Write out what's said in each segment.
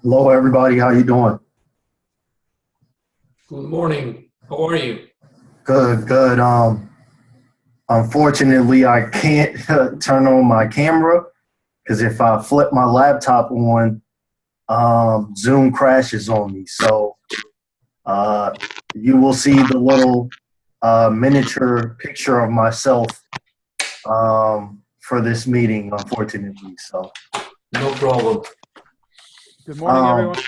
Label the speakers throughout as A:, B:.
A: Hello, everybody. How you doing?
B: Good morning. How are you?
A: Good, good. Unfortunately, I can't turn on my camera because if I flip my laptop on, Zoom crashes on me. So uh, you will see the little miniature picture of myself for this meeting, unfortunately. So,
B: No problem.
C: Good morning,
A: um,
C: everyone.
B: Good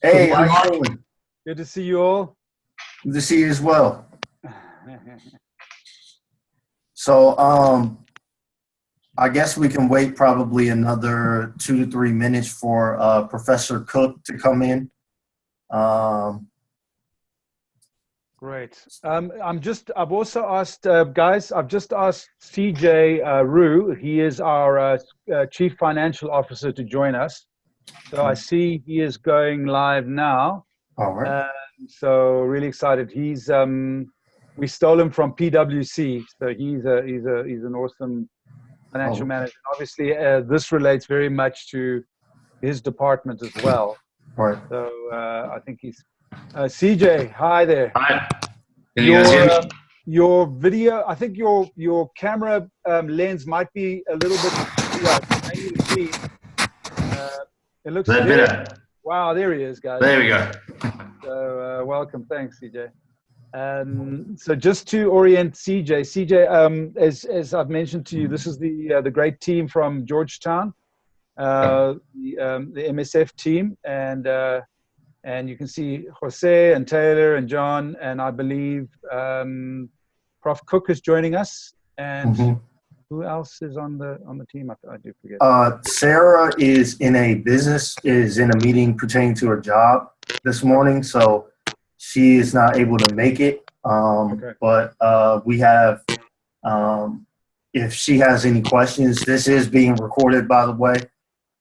A: hey, how
B: morning,
A: you
B: Mark.
A: doing?
C: Good to see you all.
A: Good to see you as well. So, I guess we can wait probably another 2 to 3 minutes for Professor Cook to come in. Um,
C: Great. I've also asked, guys, I've just asked CJ Rue, he is our Chief Financial Officer, to join us. So I see he is going live now.
A: all right.
C: So really excited. We stole him from PwC. So he's an awesome financial
A: Oh,
C: manager. Obviously, this relates very much to his department as well.
A: all right.
C: So I think he's CJ. Hi there.
B: Hi. Can you guys hear me?
C: Your video, I think your camera lens might be a little bit. Yeah, maybe the clean. It looks
B: Is that
C: very.
B: better?
C: Wow, there he is, guys.
B: There we go.
C: So welcome, thanks, CJ. So just to orient CJ, as I've mentioned to you, this is the great team from Georgetown, the MSF team, and you can see Jose and Taylor and John, and I believe Prof. Cook is joining us. And
A: Mhm.
C: who else is on the team? I do forget.
A: Sarah is in a meeting pertaining to her job this morning, so she is not able to make it.
C: Okay.
A: But we have, if she has any questions, this is being recorded, by the way.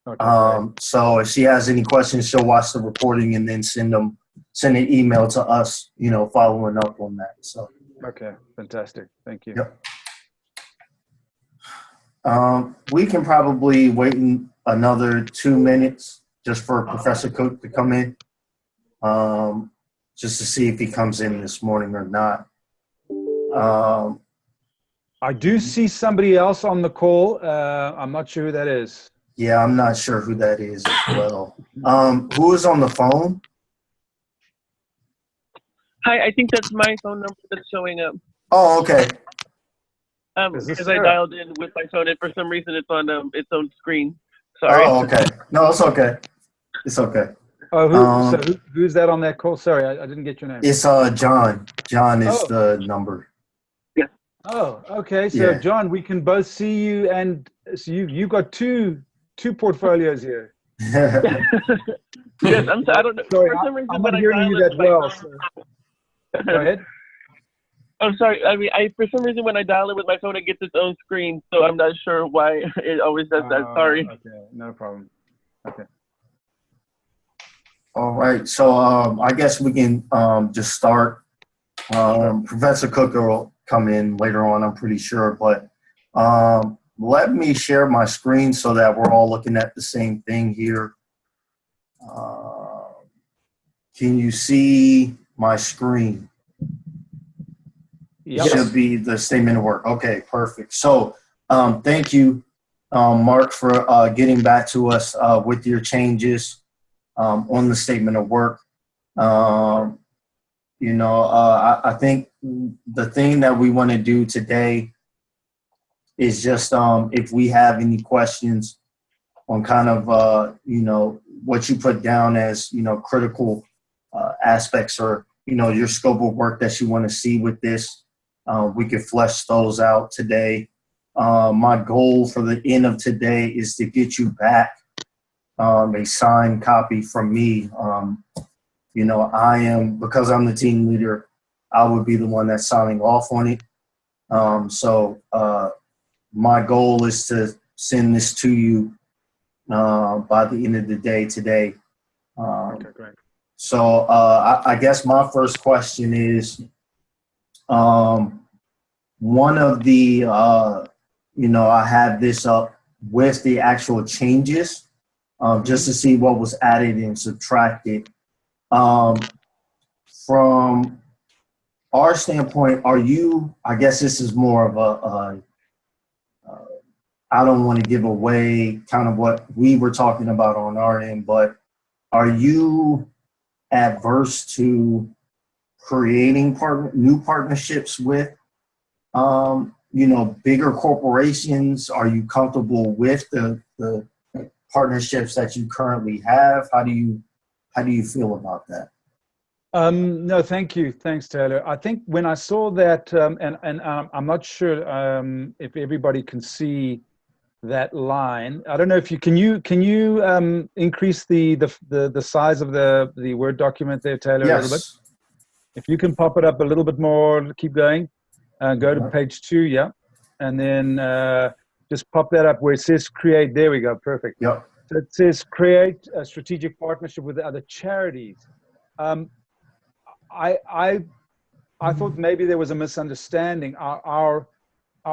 C: Okay,
A: So if she has any questions, she'll watch the recording and then send an email to us, following up on that. So,
C: okay, fantastic. Thank you.
A: yep. We can probably wait another 2 minutes just for Professor Cook to come in, just to see if he comes in this morning or not.
C: I do see somebody else on the call. I'm not sure who that is.
A: Yeah, I'm not sure who that is as well. Who is on the phone?
D: Hi, I think that's my phone number that's showing up.
A: Oh, okay.
C: Is this
D: Because I
C: Sarah?
D: dialed in with my phone, and for some reason it's on its own screen. Sorry.
A: Oh, okay. No, it's okay. It's okay.
C: Oh, who's that on that call? Sorry, I didn't get your name.
A: It's John. John is
C: Oh.
A: the number.
C: Oh, okay. So
A: Yeah.
C: John, we can both see you, and so you've got two portfolios here.
D: Yes, I don't know.
C: Sorry,
D: For some reason,
C: I'm
D: when
C: not
D: I
C: hearing
D: dial
C: you
D: in
C: that
D: with my
C: well.
D: phone-
C: So go ahead.
D: I'm sorry. I mean, for some reason when I dial in with my phone, it gets its own screen, so I'm not sure why it always does that. Sorry.
C: Okay, no problem. Okay.
A: All right. So I guess we can just start. Professor Cook will come in later on, I'm pretty sure. But let me share my screen so that we're all looking at the same thing here. Can you see my screen?
C: Yep.
A: Should be the statement of work. Okay, perfect. So thank you, Mark, for getting back to us with your changes on the statement of work. I think the thing that we want to do today is just if we have any questions on kind of, what you put down as, critical aspects or, your scope of work that you want to see with this. We could flesh those out today. My goal for the end of today is to get you back a signed copy from me. Because I'm the team leader, I would be the one that's signing off on it. So my goal is to send this to you by the end of the day today.
C: Okay, great.
A: So I guess my first question is, one of the, I have this up with the actual changes just to see what was added and subtracted. From our standpoint, are you, I guess this is more of I don't want to give away kind of what we were talking about on our end, but are you adverse to creating new partnerships with, bigger corporations? Are you comfortable with the partnerships that you currently have? How do you feel about that?
C: No, thank you. Thanks, Taylor. I think when I saw that, and I'm not sure if everybody can see that line. I don't know if you can increase the size of the Word document there, Taylor,
A: Yes.
C: a little bit. If you can pop it up a little bit more, keep going. Go to page 2, yeah, and then just pop that up where it says create. There we go. Perfect.
A: Yep.
C: So it says create a strategic partnership with other charities. I thought maybe there was a misunderstanding. Our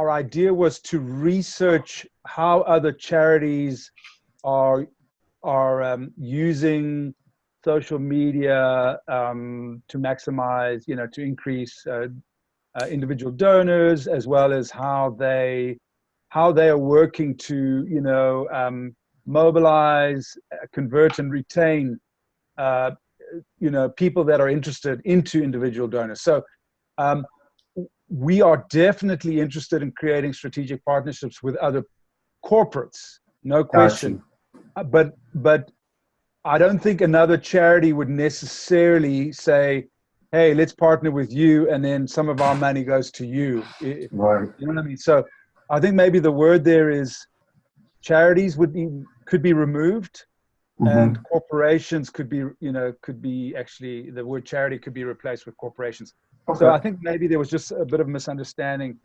C: idea was to research how other charities are using social media to maximize, to increase individual donors, as well as how they are working to, mobilize, convert, and retain people that are interested into individual donors. So we are definitely interested in creating strategic partnerships with other corporates, no question. But I don't think another charity would necessarily say, hey, let's partner with you, and then some of our money goes to you.
A: Right.
C: You know what I mean? So I think maybe the word there is charities could be removed. And corporations could be actually, the word charity could be replaced with corporations. Okay. So I think maybe there was just a bit of misunderstanding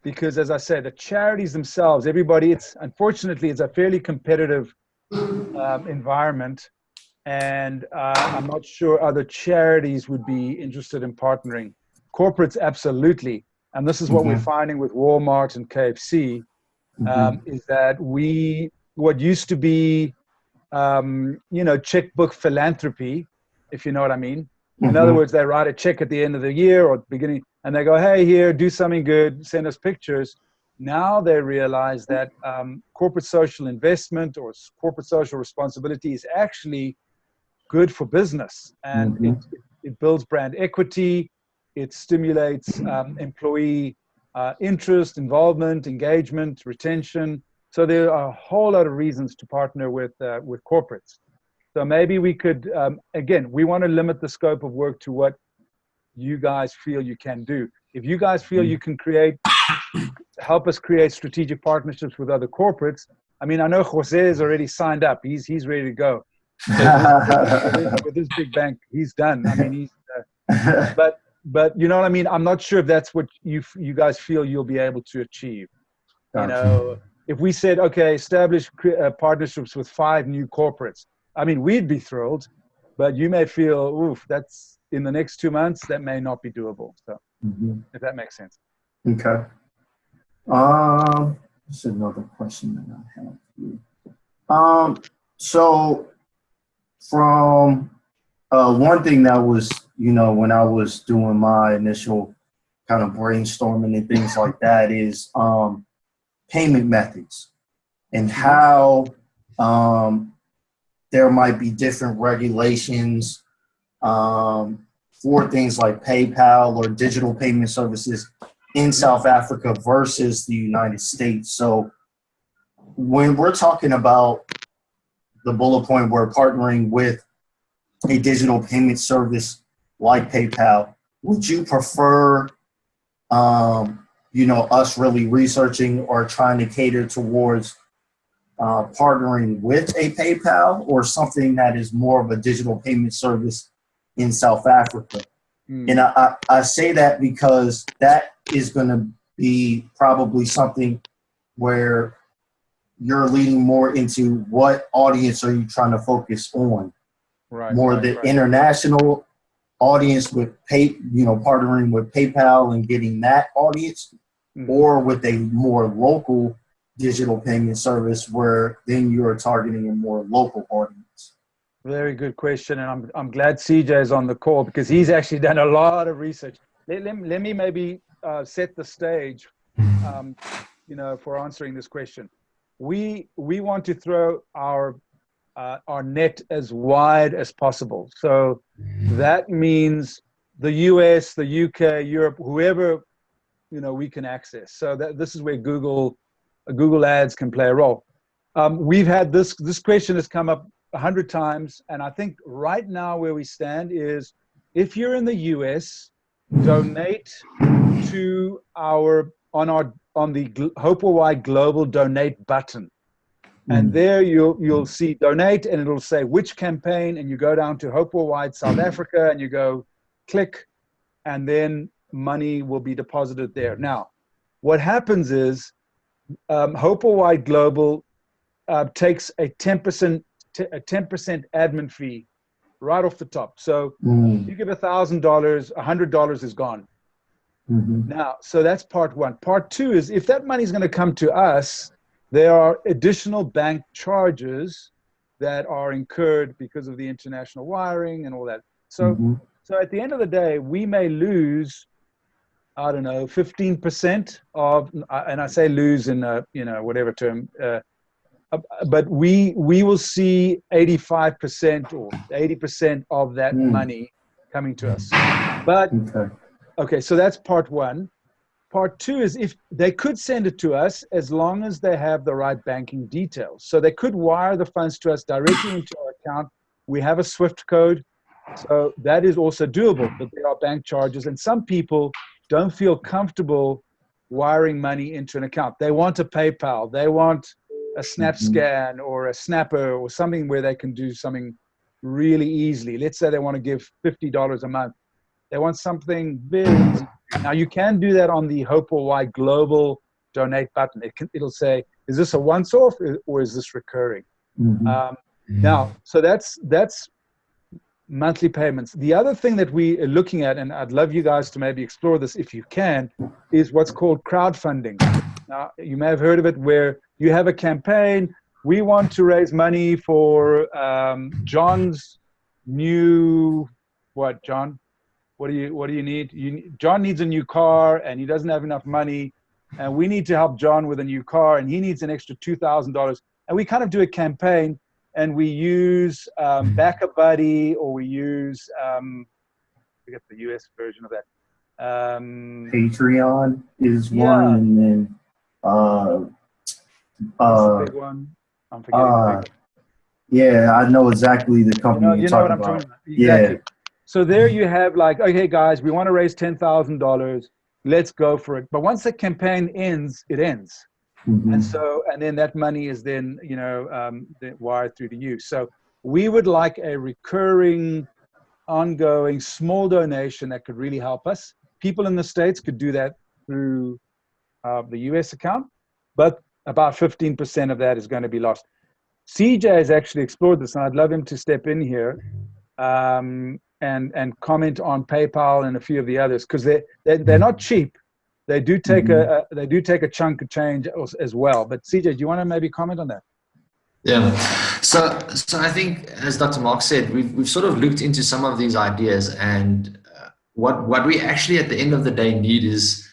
C: because, as I said, the charities themselves, unfortunately, it's a fairly competitive environment. And I'm not sure other charities would be interested in partnering. Corporates, absolutely. And this is what we're finding with Walmart and KFC, is that what used to be, checkbook philanthropy, if you know what I mean. In other words, they write a check at the end of the year or beginning, and they go, hey, here, do something good, send us pictures. Now they realize that corporate social investment or corporate social responsibility is actually good for business. And it builds brand equity. It stimulates employee interest, involvement, engagement, retention. So there are a whole lot of reasons to partner with corporates. So maybe we could, again, we want to limit the scope of work to what you guys feel you can do. If you guys feel you can help us create strategic partnerships with other corporates. I mean, I know Jose is already signed up. He's ready to go. With this big bank, he's done. I mean, but you know what I mean? I'm not sure if that's what you guys feel you'll be able to achieve. If we said, okay, establish partnerships with 5 new corporates, I mean, we'd be thrilled, but you may feel, oof, that's in the next 2 months, that may not be doable. So if that makes sense.
A: Okay. That's another question that I have for you. So from one thing that was, when I was doing my initial kind of brainstorming and things like that is payment methods and how there might be different regulations for things like PayPal or digital payment services in South Africa versus the United States. So when we're talking about the bullet point, we're partnering with a digital payment service like PayPal, would you prefer, us really researching or trying to cater towards partnering with a PayPal or something that is more of a digital payment service in South Africa? And I say that because that is going to be probably something where you're leading more into what audience are you trying to focus on? The international audience with partnering with PayPal and getting that audience, or with a more local digital payment service where then you're targeting a more local audience?
C: Very good question, and I'm glad CJ is on the call because he's actually done a lot of research. Let me maybe set the stage, for answering this question. We want to throw our net as wide as possible. So that means the US, the UK, Europe, whoever we can access. So this is where Google Ads can play a role. We've had this question has come up 100 times, and I think right now where we stand is if you're in the US, donate to on the Hope Worldwide Global Donate button. And there you'll see donate, and it'll say which campaign, and you go down to Hope Worldwide South Africa, and you go click, and then money will be deposited there. Now, what happens is Hope Worldwide Global takes a 10% admin fee right off the top. So you give $1,000, $100 is gone. Now, so that's part one. Part two is if that money is going to come to us, there are additional bank charges that are incurred because of the international wiring and all that. So, so at the end of the day, we may lose, I don't know, 15% of, and I say lose in whatever term, but we will see 85% or 80% of that money coming to us. But okay, so that's part one. Part two is if they could send it to us as long as they have the right banking details. So they could wire the funds to us directly into our account. We have a SWIFT code, so that is also doable, but there are bank charges. And some people don't feel comfortable wiring money into an account. They want a PayPal. They want a SnapScan or a Snapper or something where they can do something really easily. Let's say they want to give $50 a month. They want something very easy. Now, you can do that on the Hope Worldwide Global Donate button. It'll say, is this a once-off or is this recurring? Now, so that's monthly payments. The other thing that we are looking at, and I'd love you guys to maybe explore this if you can, is what's called crowdfunding. Now, you may have heard of it where you have a campaign. We want to raise money for John's new, what, John? What do you need? John needs a new car and he doesn't have enough money, and we need to help John with a new car and he needs an extra $2,000. And we kind of do a campaign and we use Back a Buddy, or we use, I forget the US version of that.
A: Patreon is one, and then
C: the big one. I'm forgetting the big one.
A: Yeah, I know exactly the company you're talking about.
C: Exactly.
A: Yeah.
C: So there you have like, okay, guys, we want to raise $10,000. Let's go for it. But once the campaign ends, it ends. And then that money is then, wired through to you. So we would like a recurring, ongoing, small donation that could really help us. People in the States could do that through the US account, but about 15% of that is going to be lost. CJ has actually explored this, and I'd love him to step in here and comment on PayPal and a few of the others, because they're not cheap. They do take a chunk of change as well. But CJ, do you want to maybe comment on that?
B: Yeah. So I think, as Dr. Mark said, we've sort of looked into some of these ideas, and what we actually at the end of the day need is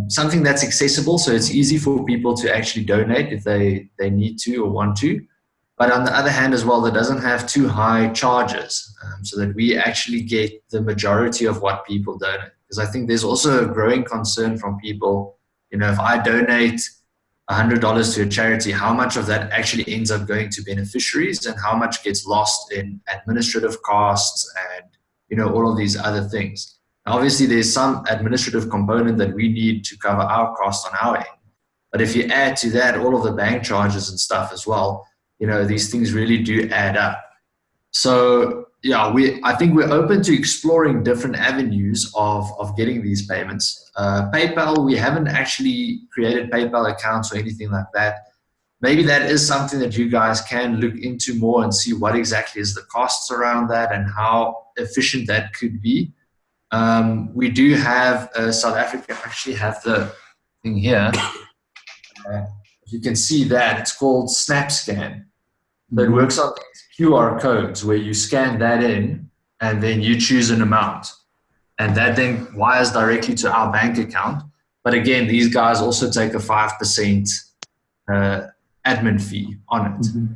B: something that's accessible, so it's easy for people to actually donate if they need to or want to. But on the other hand as well, that doesn't have too high charges, so that we actually get the majority of what people donate. Because I think there's also a growing concern from people, if I donate $100 to a charity, how much of that actually ends up going to beneficiaries and how much gets lost in administrative costs and, all of these other things. Now, obviously, there's some administrative component that we need to cover our costs on our end. But if you add to that all of the bank charges and stuff as well, these things really do add up. So, yeah, I think we're open to exploring different avenues of getting these payments. PayPal, we haven't actually created PayPal accounts or anything like that. Maybe that is something that you guys can look into more and see what exactly is the costs around that and how efficient that could be. We do have South Africa actually have the thing here. you can see that it's called SnapScan. So it works on QR codes where you scan that in and then you choose an amount. And that then wires directly to our bank account. But again, these guys also take a 5% admin fee on it. Mm-hmm.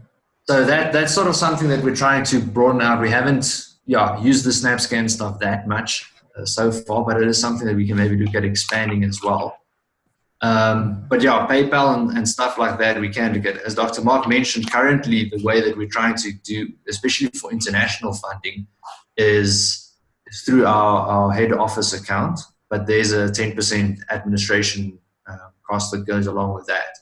B: So that's sort of something that we're trying to broaden out. We haven't used the SnapScan stuff that much so far, but it is something that we can maybe look at expanding as well. But yeah, PayPal and stuff like that, we can look at. As Dr. Mark mentioned, currently the way that we're trying to do, especially for international funding, is through our head office account, but there's a 10% administration cost that goes along with that.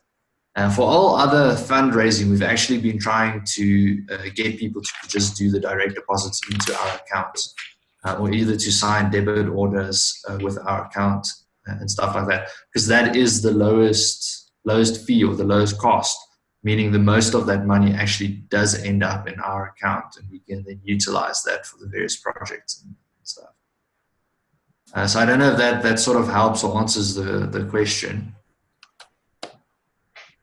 B: For all other fundraising, we've actually been trying to get people to just do the direct deposits into our accounts, or either to sign debit orders with our account and stuff like that, because that is the lowest fee or the lowest cost, meaning the most of that money actually does end up in our account, and we can then utilize that for the various projects and stuff. So I don't know if that sort of helps or answers the question.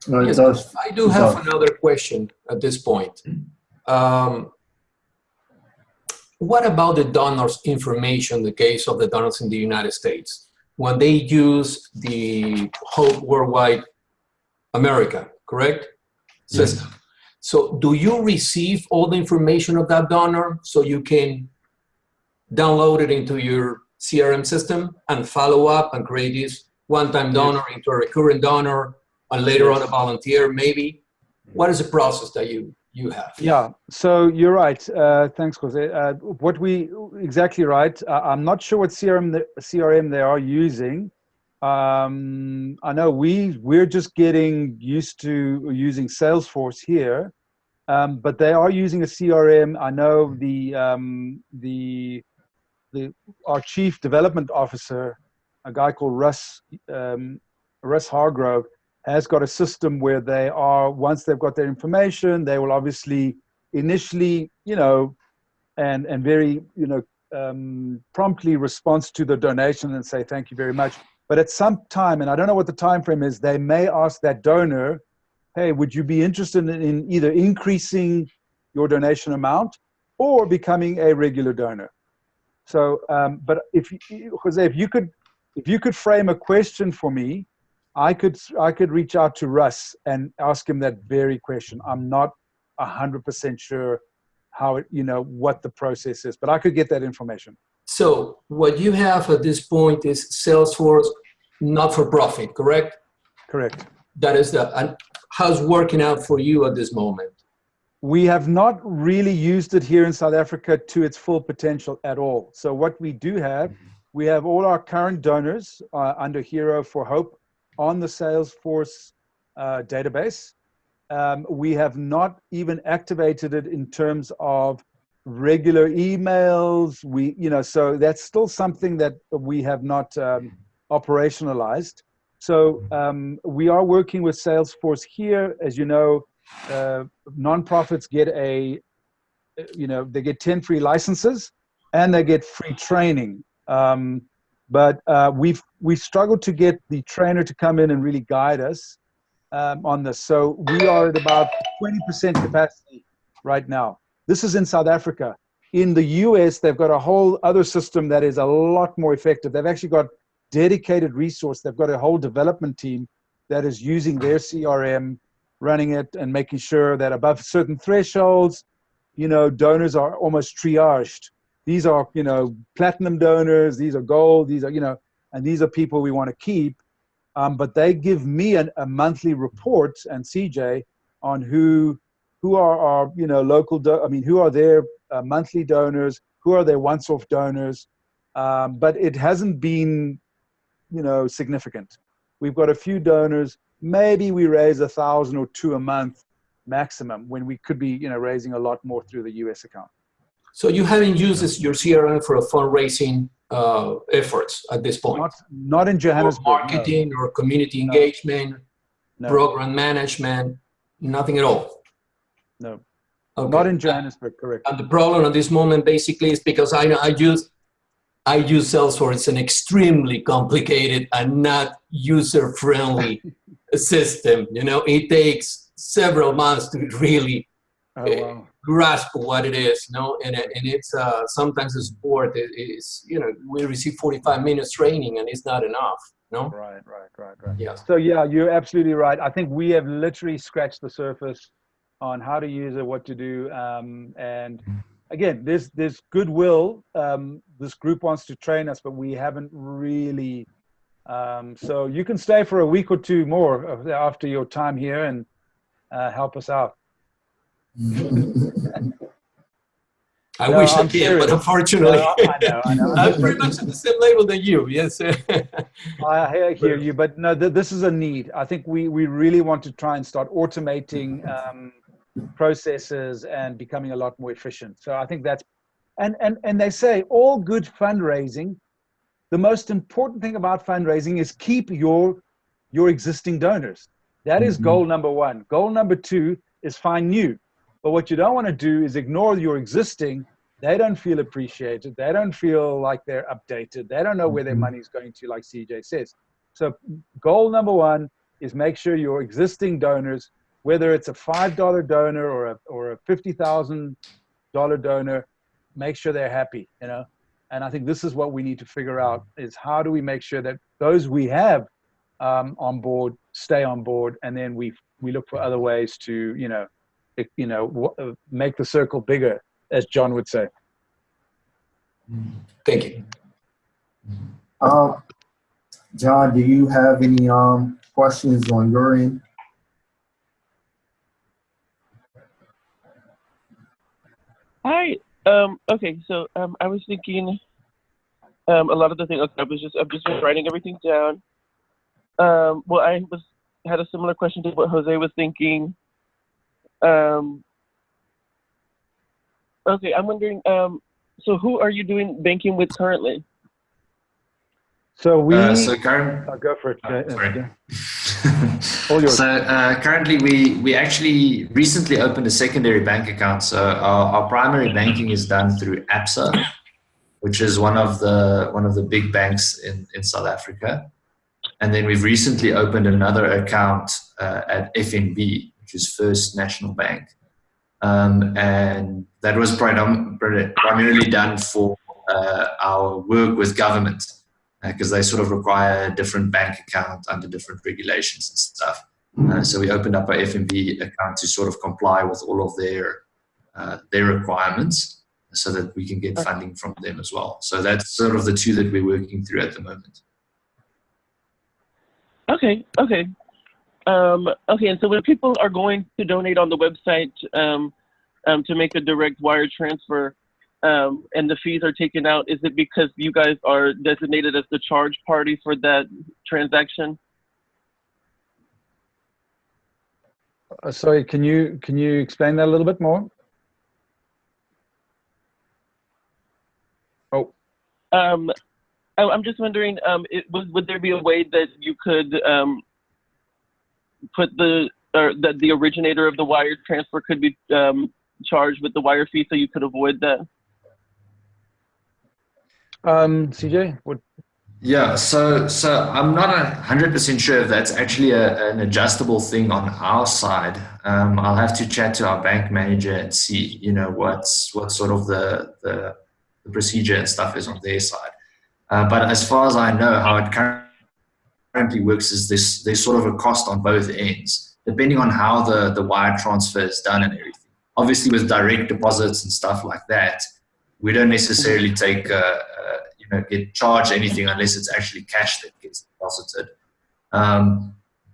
E: Yes, I do have another question at this point. What about the donors' information in the case of the donors in the United States? When they use the Hope Worldwide America, correct? System. Yes. So do you receive all the information of that donor so you can download it into your CRM system and follow up and create this one-time donor into a recurrent donor and later on a volunteer maybe? What is the process that you have?
C: Yeah, so you're right. Thanks, Jose. Exactly right. I'm not sure what CRM they are using. I know we're just getting used to using Salesforce here, but they are using a CRM. I know our chief development officer, a guy called Russ Hargrove, has got a system where they are, once they've got their information, they will obviously initially, and very, promptly respond to the donation and say, thank you very much. But at some time, and I don't know what the time frame is, they may ask that donor, hey, would you be interested in either increasing your donation amount or becoming a regular donor? So, but Jose, if you could frame a question for me, I could reach out to Russ and ask him that very question. I'm not 100% sure how what the process is, but I could get that information.
E: So what you have at this point is Salesforce not-for-profit, correct?
C: Correct.
E: That is and how's it working out for you at this moment?
C: We have not really used it here in South Africa to its full potential at all. So what we do have, we have all our current donors under Hero for Hope on the Salesforce database. We have not even activated it in terms of regular emails. So that's still something that we have not operationalized. So we are working with Salesforce here. As you know, nonprofits get they get 10 free licenses and they get free training. But we struggled to get the trainer to come in and really guide us on this. So we are at about 20% capacity right now. This is in South Africa. In the US, they've got a whole other system that is a lot more effective. They've actually got dedicated resource. They've got a whole development team that is using their CRM, running it and making sure that above certain thresholds, donors are almost triaged. These are, platinum donors, these are gold, these are, and these are people we want to keep. But they give me a monthly report, and CJ, on who are our, local, who are their monthly donors, who are their once-off donors. But it hasn't been, significant. We've got a few donors. Maybe we raise 1,000 or 2 a month maximum, when we could be, raising a lot more through the US account.
E: So you haven't used your CRM for a fundraising efforts at this point?
C: Not in Johannesburg.
E: Or marketing or community engagement, program management, nothing at all?
C: No.
E: Okay.
C: Not in Johannesburg, correct.
E: And the problem at this moment basically is because I use Salesforce. It's an extremely complicated and not user-friendly system. You know, it takes several months to really
C: Oh, wow.
E: grasp what it is. You know, and it's sometimes the sport is, you know, we receive 45 minutes training and it's not enough. No.
C: Right.
E: Yes.
C: So yeah, you're absolutely right. I think we have literally scratched the surface on how to use it, what to do, and again, there's goodwill. This group wants to train us, but we haven't really. So you can stay for a week or two more after your time here and help us out.
E: I
C: No,
E: wish I
C: I'm
E: did,
C: serious.
E: but unfortunately,
C: No, I know.
E: I'm pretty much at the same level that you. Yes.
C: I hear you, but no, this is a need. I think we really want to try and start automating processes and becoming a lot more efficient. So I think that's, and they say all good fundraising, the most important thing about fundraising is keep your existing donors. That is goal number one. Goal number two is find new. But what you don't want to do is ignore your existing. They don't feel appreciated. They don't feel like they're updated. They don't know where their money's going to, like CJ says. So goal number one is make sure your existing donors, whether it's a $5 donor or a $50,000 donor, make sure they're happy, you know? And I think this is what we need to figure out is how do we make sure that those we have on board stay on board, and then we look for other ways to, make the circle bigger, as John would say.
E: Thank you.
A: John, do you have any questions on your end?
D: Hi. Okay. So I was thinking a lot of the things. Okay, I'm just writing everything down. Well, I had a similar question to what Jose was thinking. Okay, I'm wondering. So who are you doing banking with currently?
C: So we
B: Karen,
C: go for it.
B: sorry.
C: All yours.
B: So currently we actually recently opened a secondary bank account. So our primary banking is done through ABSA, which is one of the big banks in South Africa. And then we've recently opened another account at FNB, which is First National Bank. And that was primarily done for our work with government, because they sort of require a different bank account under different regulations and stuff. So we opened up our FNB account to sort of comply with all of their requirements so that we can get funding from them as well. So that's sort of the two that we're working through at the moment.
D: Okay. Okay, and so when people are going to donate on the website to make a direct wire transfer, and the fees are taken out, is it because you guys are designated as the charge party for that transaction?
C: Sorry, can you explain that a little bit more? Oh.
D: I'm just wondering, would there be a way that you could put that the originator of the wire transfer could be charged with the wire fee, so you could avoid that?
C: CJ, what?
B: Yeah, so I'm not 100% sure if that's actually an adjustable thing on our side. I'll have to chat to our bank manager and see, what sort of the procedure and stuff is on their side. But as far as I know, how it currently works is there's sort of a cost on both ends, depending on how the wire transfer is done and everything. Obviously, with direct deposits and stuff like that, we don't necessarily get charged anything unless it's actually cash that gets deposited.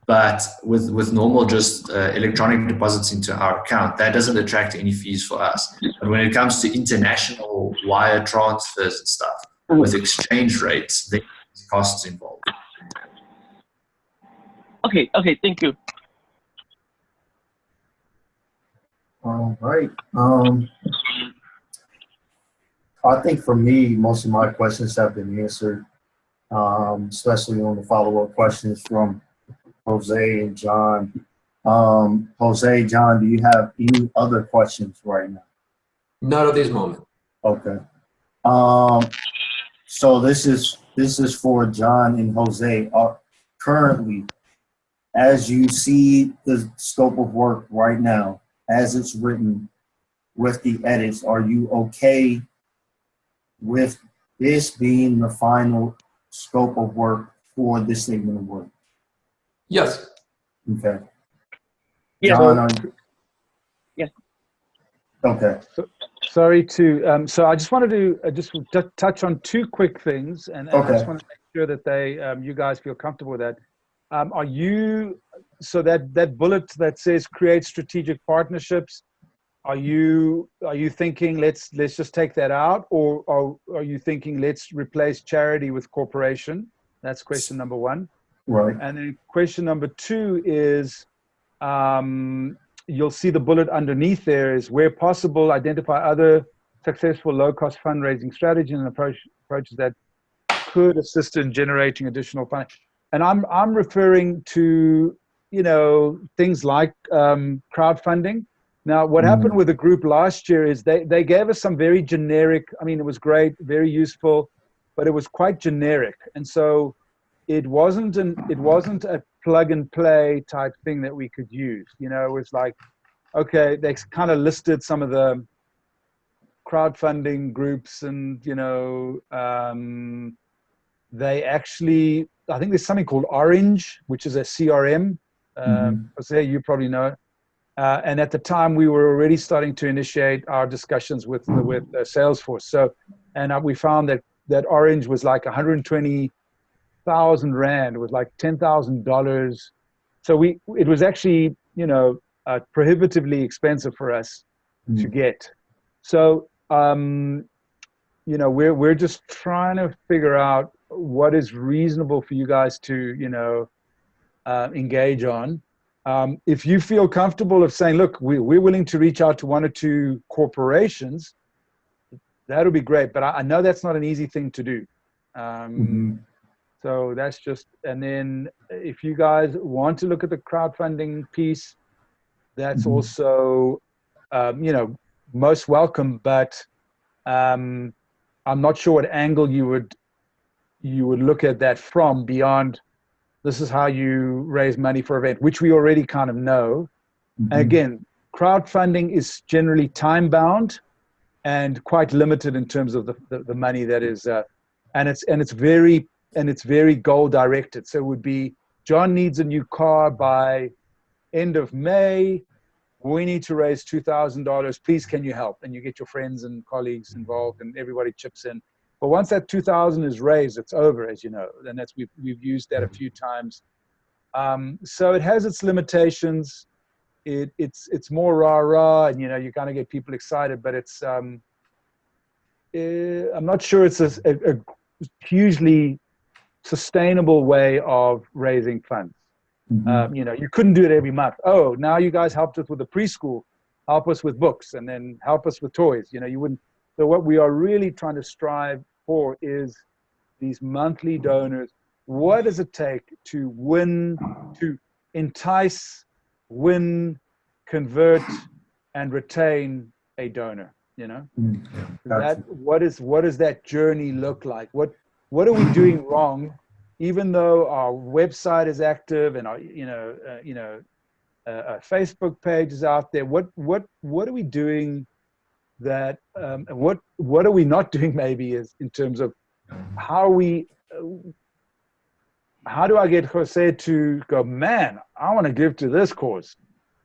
B: But with normal just electronic deposits into our account, that doesn't attract any fees for us. But when it comes to international wire transfers and stuff, with exchange rates, there's costs involved.
D: Okay, thank you.
A: All right. I think for me, most of my questions have been answered, especially on the follow-up questions from Jose and John. Jose, John, do you have any other questions right now?
E: Not at this moment.
A: Okay. So this is for John and Jose. Currently, as you see the scope of work right now, as it's written with the edits, are you okay with this being the final scope of work for this statement of work?
E: Yes.
A: Okay.
D: Yes.
A: John, are you?
D: Yes.
A: Okay.
C: Sorry to, so I just wanted to just touch on two quick things, and I just
A: Okay.
C: want to make sure that they, you guys feel comfortable with that. Are you, so that bullet that says create strategic partnerships, are you thinking let's just take that out, or are you thinking let's replace charity with corporation? That's question number one.
A: Right.
C: And then question number two is, you'll see the bullet underneath there is, where possible, identify other successful low-cost fundraising strategies and approaches that could assist in generating additional funding. And I'm referring to, you know, things like crowdfunding. Now, what happened with the group last year is they gave us some very generic, I mean, it was great, very useful, but it was quite generic. And so it wasn't a plug and play type thing that we could use. You know, it was like, okay, they kind of listed some of the crowdfunding groups, and, you know, they actually, I think there's something called Orange, which is a CRM. Jose, you probably know. And at the time, we were already starting to initiate our discussions with Salesforce. So, and we found that Orange was like 120,000 Rand, was like $10,000. So it was actually, you know, prohibitively expensive for us to get. So, you know, we're just trying to figure out what is reasonable for you guys to, you know, engage on. If you feel comfortable of saying, look, we're willing to reach out to one or two corporations, that would be great. But I know that's not an easy thing to do. So that's just, and then if you guys want to look at the crowdfunding piece, that's also, you know, most welcome, but I'm not sure what angle you would look at that from, beyond this is how you raise money for an event, which we already kind of know. And again, crowdfunding is generally time bound and quite limited in terms of the money that is, and it's very goal directed. So it would be, John needs a new car by end of May. We need to raise $2,000. Please, can you help? And you get your friends and colleagues involved, and everybody chips in. But once that 2,000 is raised, it's over, as you know. And that's we've used that a few times. So it has its limitations. It's more rah-rah, and, you know, you kind of get people excited, but it's I'm not sure it's a hugely sustainable way of raising funds. You know, you couldn't do it every month. Oh, now you guys helped us with the preschool, help us with books, and then help us with toys. You know, you wouldn't. So what we are really trying to strive for is these monthly donors. What does it take to win, to entice, win, convert, and retain a donor? You know, what does that journey look like? What are we doing wrong? Even though our website is active and our Facebook page is out there, what are we doing that? What are we not doing? Maybe is in terms of how do I get Jose to go, man, I want to give to this cause?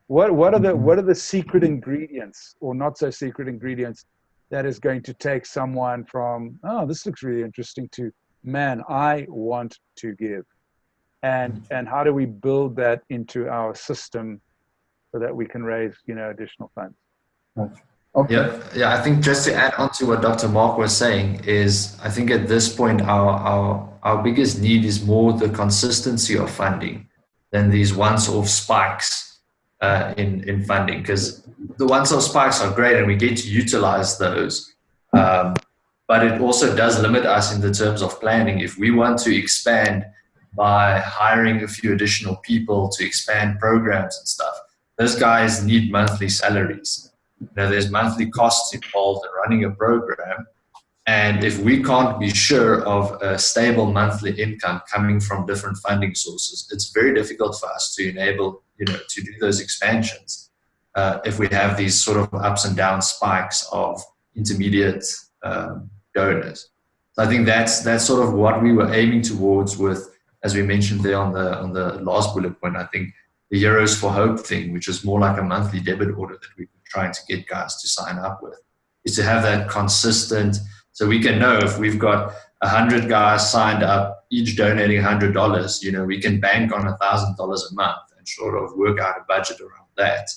C: What are the secret ingredients, or not so secret ingredients, that is going to take someone from, oh, this looks really interesting, to, man, I want to give? And how do we build that into our system so that we can raise, you know, additional funds?
A: Okay.
B: Yeah. I think just to add on to what Dr. Mark was saying is, I think at this point our biggest need is more the consistency of funding than these once-off spikes in funding, because the once-off spikes are great and we get to utilize those. But it also does limit us in the terms of planning. If we want to expand by hiring a few additional people to expand programs and stuff, those guys need monthly salaries. You know, there's monthly costs involved in running a program. And if we can't be sure of a stable monthly income coming from different funding sources, it's very difficult for us to enable, to do those expansions if we have these sort of ups and down spikes of intermediate donors. So I think that's sort of what we were aiming towards with, as we mentioned there on the last bullet point, I think the Heroes for Hope thing, which is more like a monthly debit order that we've been trying to get guys to sign up with, is to have that consistent, so we can know if we've got 100 guys signed up, each donating $100, we can bank on $1,000 a month and sort of work out a budget around that,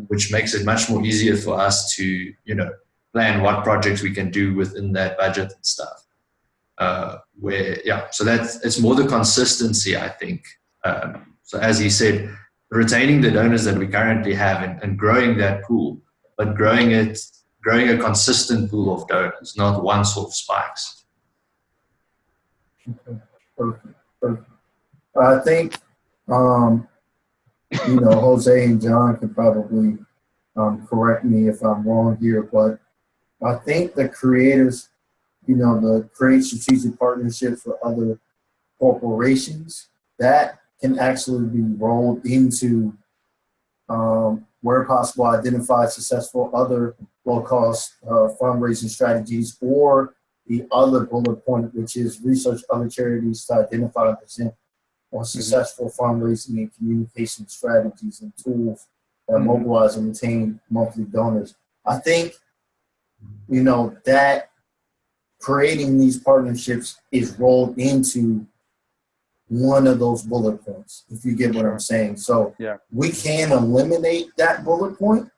B: which makes it much more easier for us to, plan what projects we can do within that budget and stuff. So it's more the consistency, I think. So as he said, retaining the donors that we currently have and growing that pool, but growing a consistent pool of donors, not one-off spikes.
A: Okay, perfect. I think, Jose and John can probably correct me if I'm wrong here, but I think the creators, the create strategic partnerships with other corporations, that can actually be rolled into, where possible, identify successful other low-cost fundraising strategies, or the other bullet point, which is research other charities to identify and present on successful fundraising and communication strategies and tools that mobilize and retain monthly donors. I think, that creating these partnerships is rolled into one of those bullet points, if you get what I'm saying. So we can eliminate that bullet point,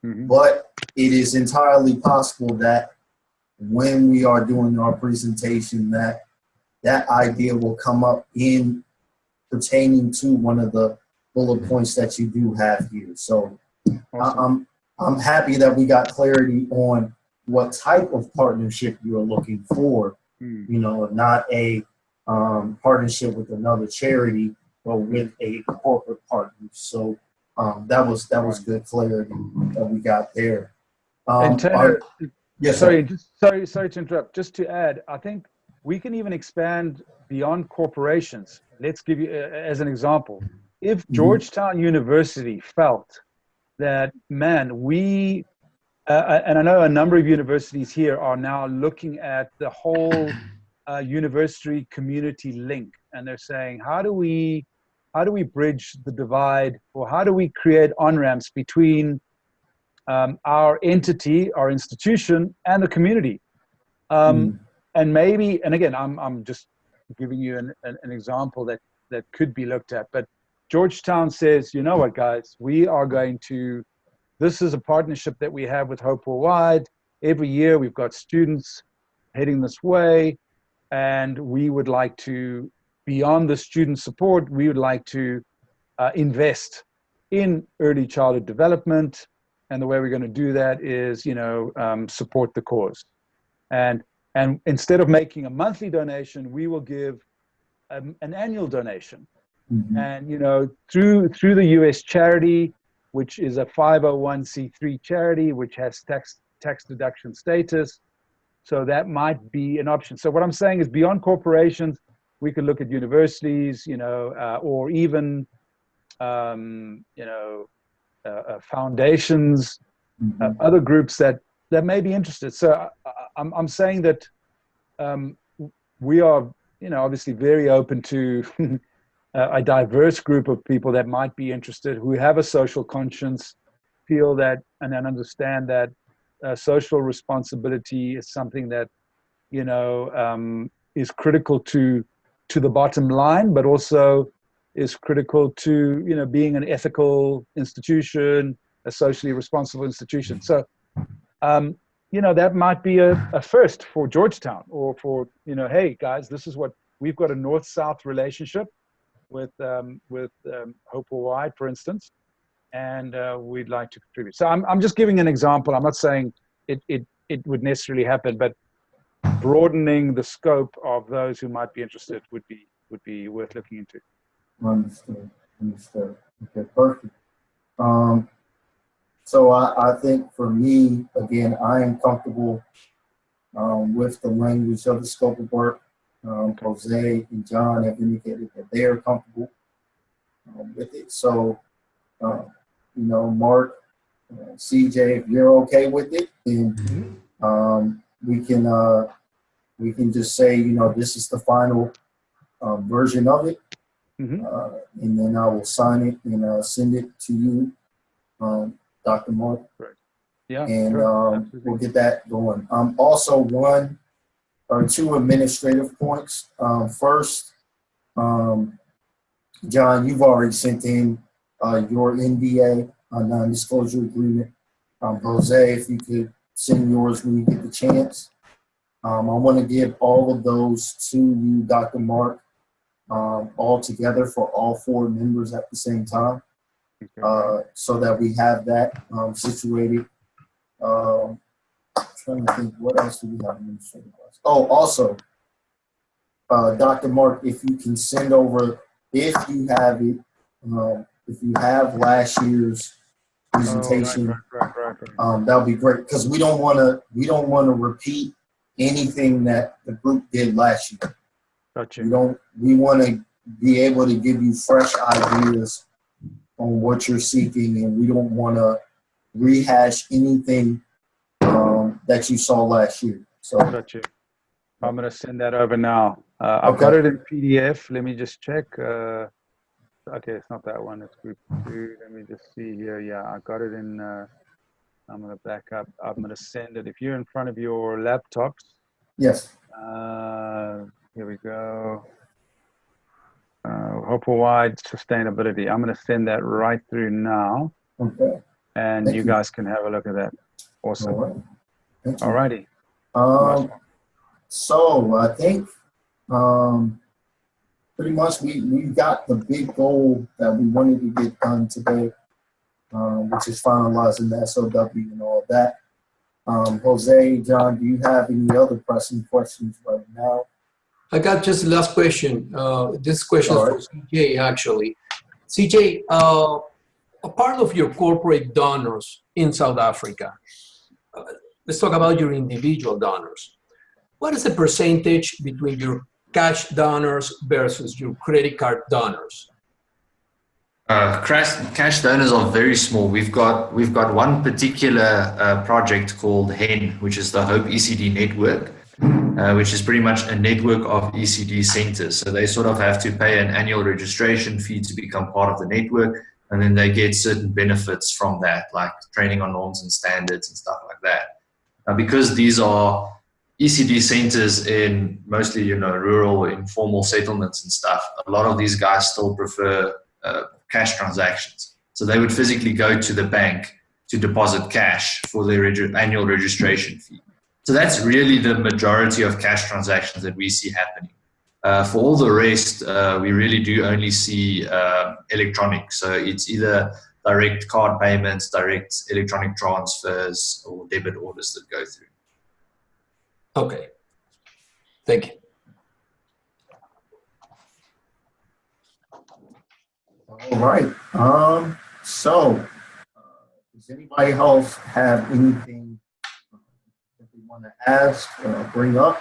A: but it is entirely possible that when we are doing our presentation, that idea will come up in pertaining to one of the bullet points that you do have here. So awesome. I'm happy that we got clarity on what type of partnership you're looking for, not a partnership with another charity, but with a corporate partner. So that was good clarity that we got there.
C: And Tanner,
A: yes,
C: sorry to interrupt. Just to add, I think we can even expand beyond corporations. Let's give you as an example. If Georgetown University felt that, we and I know a number of universities here are now looking at the whole university community link, and they're saying, how do we bridge the divide, or how do we create on-ramps between our entity, our institution, and the community? And maybe, and again, I'm just giving you an example that could be looked at, but Georgetown says, you know what, guys, this is a partnership that we have with Hope Worldwide. Every year we've got students heading this way, and we would like to, beyond the student support, we would like to invest in early childhood development. And the way we're going to do that is, support the cause. And instead of making a monthly donation, we will give an annual donation. And, through the U.S. charity, which is a 501c3 charity, which has tax deduction status. So that might be an option. So what I'm saying is, beyond corporations, we could look at universities, or even, foundations, other groups that may be interested. So I'm saying that we are, obviously very open to a diverse group of people that might be interested, who have a social conscience, feel that, and then understand that social responsibility is something that, is critical to the bottom line, but also is critical to, being an ethical institution, a socially responsible institution. So, that might be a first for Georgetown, or for, hey guys, this is what, we've got a north-south relationship with Hope Worldwide, for instance, and we'd like to contribute. So I'm just giving an example. I'm not saying it would necessarily happen, but broadening the scope of those who might be interested would be worth looking into.
A: Understood. Okay, perfect. So I think for me, again, I am comfortable with the language of the scope of work. Jose and John have indicated that they are comfortable with it. So, Mark, CJ, if you're okay with it, then we can just say, this is the final version of it, and then I will sign it and send it to you, Dr. Mark.
C: Right. Yeah,
A: and
C: sure.
A: we'll get that going. Also, one or two administrative points. First, John, you've already sent in your NDA, non-disclosure agreement. Jose, if you could send yours when you get the chance. I want to give all of those to you, Dr. Mark, all together for all four members at the same time, so that we have that situated. Trying to think, what else do we have administrative? Oh, also, Dr. Mark, if you can send over, if you have it, if you have last year's presentation, that would be great, because we don't want to repeat anything that the group did last year.
C: Gotcha.
A: We want to be able to give you fresh ideas on what you're seeking, and we don't want to rehash anything that you saw last year. So,
C: gotcha. I'm going to send that over now. I've got it in PDF. Let me just check. Okay, it's not that one. It's group 2. Let me just see here. Yeah, I got it in. I'm going to back up. I'm going to send it. If you're in front of your laptops.
A: Yes.
C: Here we go. Hopewide sustainability. I'm going to send that right through now.
A: Okay.
C: And
A: Thank
C: you guys can have a look at that. Awesome.
A: All right.
C: All righty.
A: So I think pretty much we got the big goal that we wanted to get done today, which is finalizing the SOW and all that. Jose, John, do you have any other pressing questions right now?
E: I got just the last question. This question is for CJ, actually. CJ, a part of your corporate donors in South Africa, let's talk about your individual donors. What is the percentage between your cash donors versus your credit card donors?
B: Cash donors are very small. We've got one particular project called HEN, which is the Hope ECD Network, which is pretty much a network of ECD centers. So they sort of have to pay an annual registration fee to become part of the network, and then they get certain benefits from that, like training on norms and standards and stuff like that. Because these are ECD centers in mostly, rural, informal settlements and stuff, a lot of these guys still prefer cash transactions. So they would physically go to the bank to deposit cash for their annual registration fee. So that's really the majority of cash transactions that we see happening. For all the rest, we really do only see electronic. So it's either direct card payments, direct electronic transfers, or debit orders that go through.
E: Okay. Thank you.
A: All right. So, does anybody else have anything that they want to ask or bring up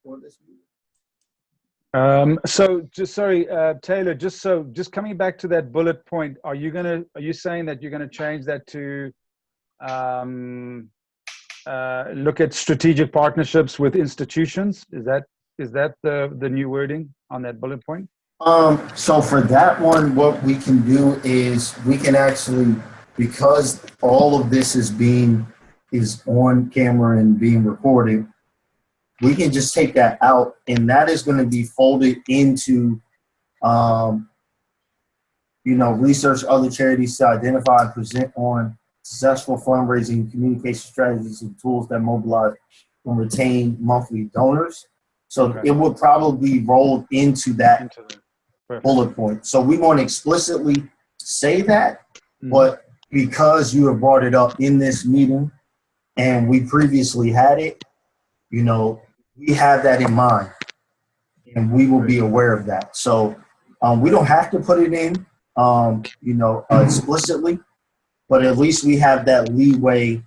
A: for this meeting?
C: So just sorry, Taylor, just coming back to that bullet point, are you saying that you're going to change that to look at strategic partnerships with institutions? Is that the new wording on that bullet point?
A: So for that one, what we can do is we can actually, because all of this is on camera and being recorded, we can just take that out, and that is going to be folded into, research other charities to identify and present on successful fundraising, communication strategies, and tools that mobilize and retain monthly donors. So it would probably be rolled into that bullet point. So we won't explicitly say that, but because you have brought it up in this meeting and we previously had it, we have that in mind and we will be aware of that. So we don't have to put it in, explicitly, but at least we have that leeway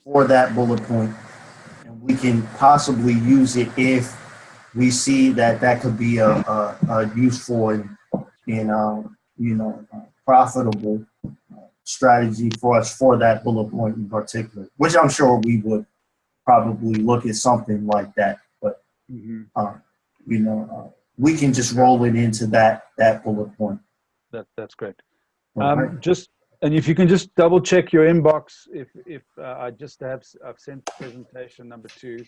A: for that bullet point, and we can possibly use it if we see that that could be a useful and profitable strategy for us for that bullet point in particular, which I'm sure we would probably look at something like that. But we can just roll it into that bullet point.
C: That's great.
A: Right.
C: And if you can just double check your inbox, if I've sent presentation number 2.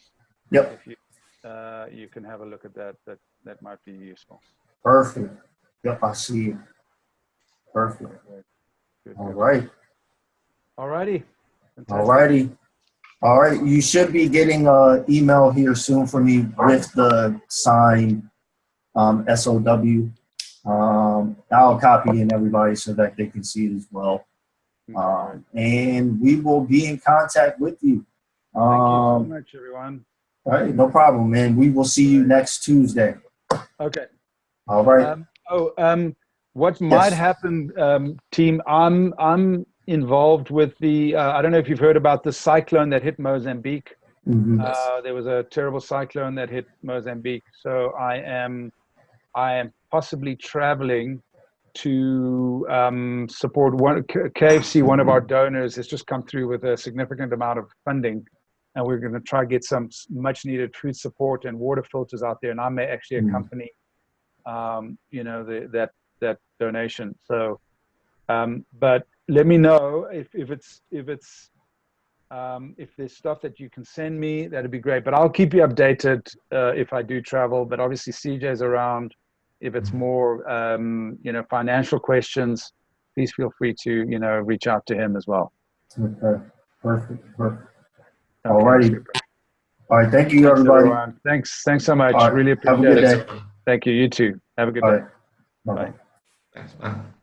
A: Yep.
C: If you can have a look at that. That might be useful.
A: Perfect. Yep, I see it. Perfect.
C: Good.
A: All right.
C: All righty.
A: All righty. All right. You should be getting an email here soon from me with the signed SOW. I'll copy in everybody so that they can see it as well. And we will be in contact with you.
C: Thank you so much, everyone.
A: All right, no problem, man. We will see you next Tuesday.
C: Okay.
A: All right.
C: What might happen, team? I'm involved with the. I don't know if you've heard about the cyclone that hit Mozambique. There was a terrible cyclone that hit Mozambique. So I am possibly traveling to support KFC. One of our donors has just come through with a significant amount of funding, and we're going to try to get some much needed food support and water filters out there. And I may actually accompany, that donation. So, but let me know if there's stuff that you can send me. That'd be great. But I'll keep you updated if I do travel. But obviously CJ's around. If it's more, financial questions, please feel free to, reach out to him as well.
A: Okay. Perfect. All righty. All right. Thank you, everybody.
C: Everyone. Thanks so much.
A: Right.
C: Really appreciate
A: it.
C: Thank you. You too. Have a good day.
A: Bye.
B: Thanks, man.